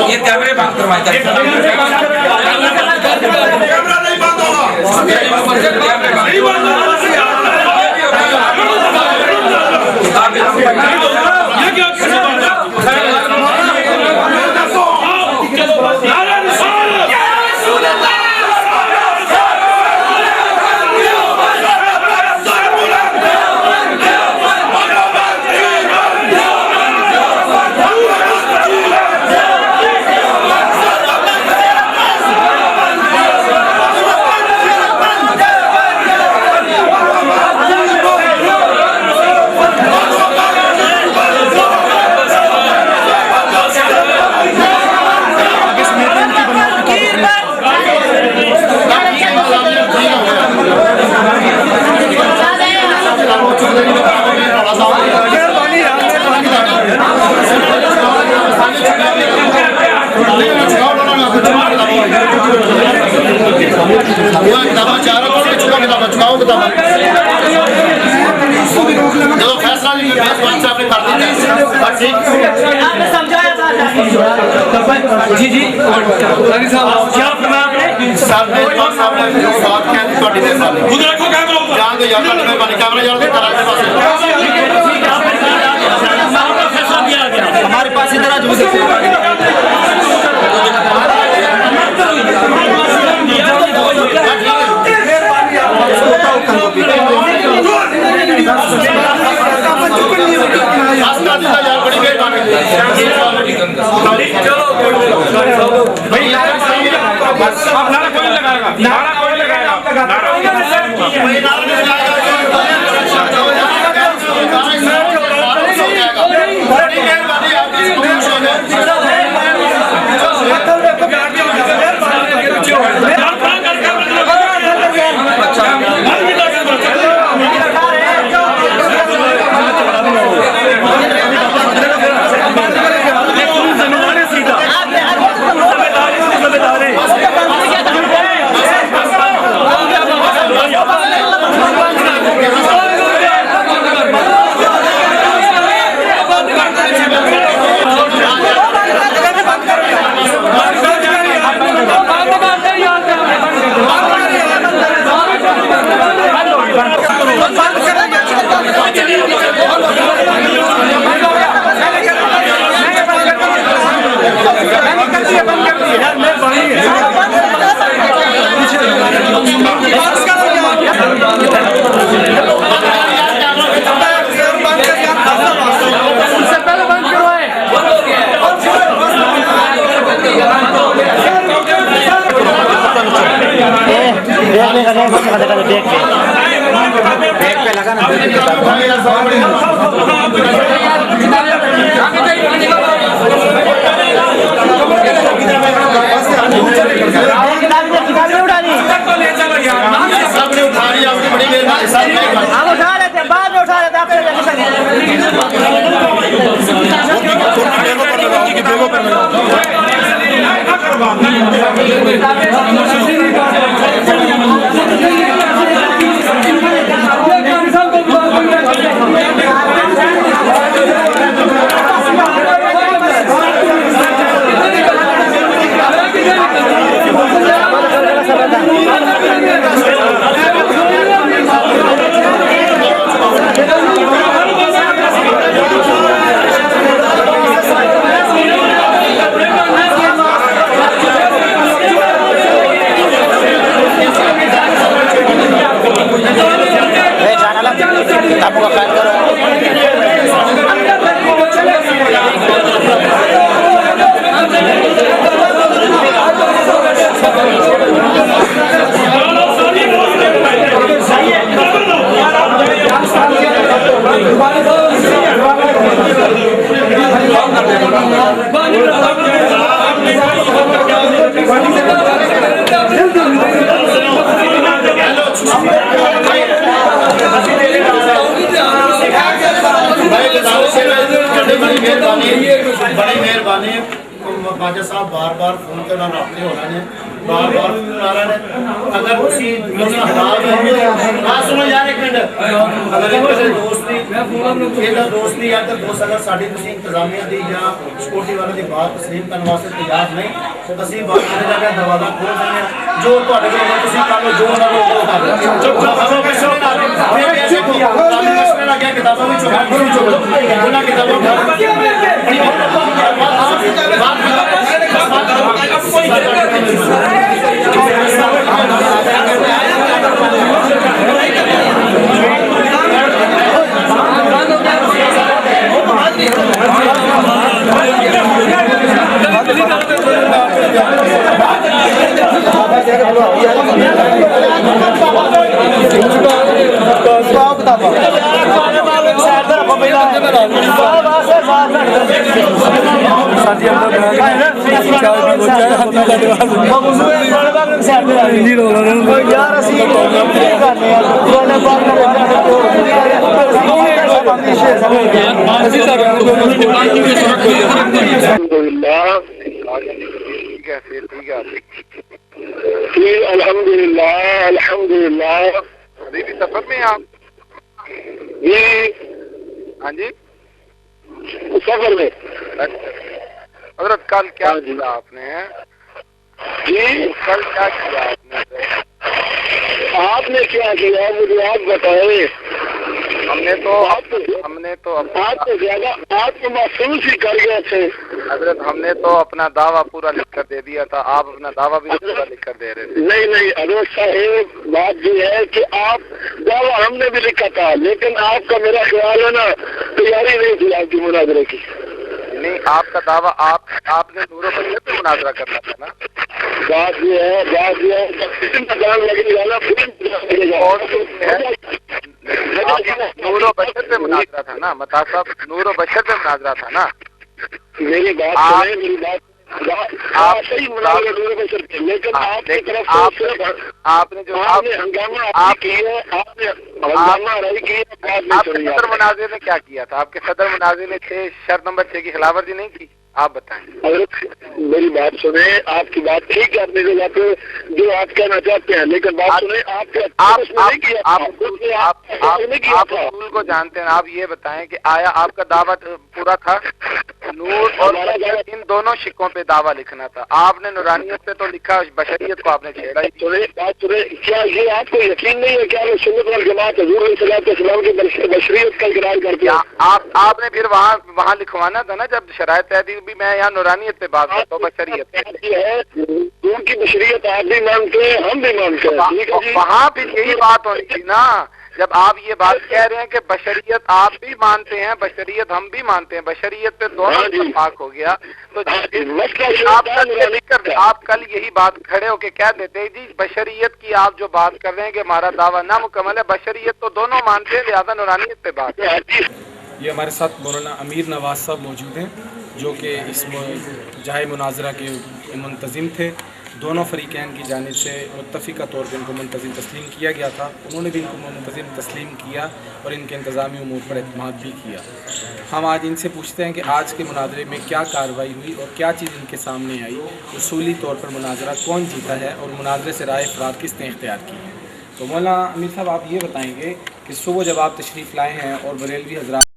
ये कैमरे बंद करवाए जी जी क्या करना आपने हमारे पास इधर बड़ी मेहरबानी ख्वाजा साहब बार बार फोन के रबते हो रहे हैं बार बार आ रहा है अगर उसी सुनो यार एक मिनट अगर ਇਹਦਾ ਦੋਸਤ ਨਹੀਂ ਹੈ ਤਾਂ ਦੋਸਤ ਅਗਰ ਸਾਡੀ ਤੁਸੀਂ ਇੰਤਜ਼ਾਮੀਆ ਦੀ ਜਾਂ ਸਿਕਿਉਰਿਟੀ ਵਾਲੇ ਦੀ ਬਾਤ ਤਸਲੀਮ ਕਰਨ ਵਾਸਤੇ ਤਿਆਰ ਨਹੀਂ ਤਾਂ ਅਸੀਂ ਬਾਤ ਕਰੇ ਜਾ ਕੇ ਦਰਵਾਜ਼ਾ ਖੋਲ ਦਿੰਦੇ ਹਾਂ ਜੋ ਤੁਹਾਡੇ ਕੋਲ ਤੁਸੀਂ ਕਰ ਲਓ ਜੋ ਉਹਨਾਂ ਨੂੰ ਉਹ ਕਰ ਲਓ ਚੁੱਪ ਫਿਰ ਐਸੇ ਕੋ ਕਾਨੂੰਨ ਮਸਲੇ ਲੱਗ ਗਿਆ ਕਿਤਾਬਾਂ ਵਿੱਚ ਚੁੱਪ ਉਹਨਾਂ ਕਿਤਾਬਾਂ अल्हम्दुलिल्लाह अभी भी सफर में आप जी हाँ जी सफर में हजरत कल क्या किया आपने जी कल क्या किया आपने क्या किया मुझे आप बताए हमने तो आपको ज्यादा आपको महसूस ही कर गए थे हजरत हमने तो अपना दावा पूरा लिख कर दे दिया था आप अपना दावा भी पूरा लिख कर दे रहे थे नहीं हजरत साहब बात ये है कि आप दावा हमने भी लिखा था लेकिन आपका मेरा ख्याल है ना तैयारी नहीं थी आपकी मुनाजरे की नहीं आपका दावा आपने नूरो बशर पे मुनाजरा करना था ना बात ये है नूरो बशर पे मुनाजरा था ना मता साहब नूरो बशर पे मुनाजरा था ना मेरी बात आप सही मुनाजरा नूरो बशर पे लेकिन आपकी तरफ आपने जो हंगामा की है आपने आपके सदर मुनाजिर ने क्या किया था आपके सदर मुनाजिर ने शर्त नंबर 6 की खिलाफवर्जी नहीं की आप बताएं मेरी बात सुने आपकी बात ठीक है अपनी जगह पे जो आप कहना चाहते हैं लेकिन बात सुने आप उसूल को जानते हैं आप ये बताएं कि आया आपका दावा पूरा था नूर और इन दोनों शिकों पे दावा लिखना था आपने नूरानियत पे तो लिखा बशरियत को आपने छेड़ा ही बात सुने क्या ये आपको यकीन नहीं है क्या सुन्नत वल जमात हुजूर सल्लल्लाहु अलैहि वसल्लम की बशरियत का इकरार करते हैं आपने फिर वहाँ लिखवाना था ना जब शरायत तय भी मैं यहाँ नूरानियत पे बात करता हूँ बशरियत है उनकी बशरियत आप भी मानते हैं हम भी मानते हैं वहाँ भी यही बात होनी थी ना जब आप ये बात कह रहे हैं कि बशरियत आप भी मानते हैं बशरियत हम भी मानते हैं बशरियत पे दोनों इत्तेफाक हो गया तो आप कल यही बात खड़े होके कह देते हैं जी बशरियत की आप जो बात कर रहे हैं कि हमारा दावा नामुकम्मल है बशरियत तो दोनों मानते हैं लिहाजा नूरानियत पे बात है। ये हमारे साथ मौलाना अमीर नवाज साहब मौजूद हैं जो कि इस जाए मुनाजरा के मुंतज़िम थे दोनों फ़रीक़ैन की जानिब से मुत्तफ़िक़ा तौर पर इनको मुंतज़िम तस्लीम किया गया था उन्होंने भी इनको मुंतज़िम तस्लीम किया और इनके इंतज़ामी उमूर पर एतमाद भी किया। हम आज इनसे पूछते हैं कि आज के मुनाजरे में क्या कार्रवाई हुई और क्या चीज़ इनके सामने आई उसूली तौर पर मुनाजरा कौन जीता है और मुनाजरे से राय अफराद किसने इख्तियार की है। तो मौलाना अमीर साहब आप ये बताएँगे कि सुबह जब आप तशरीफ़ लाए हैं और बरेलवी हज़रात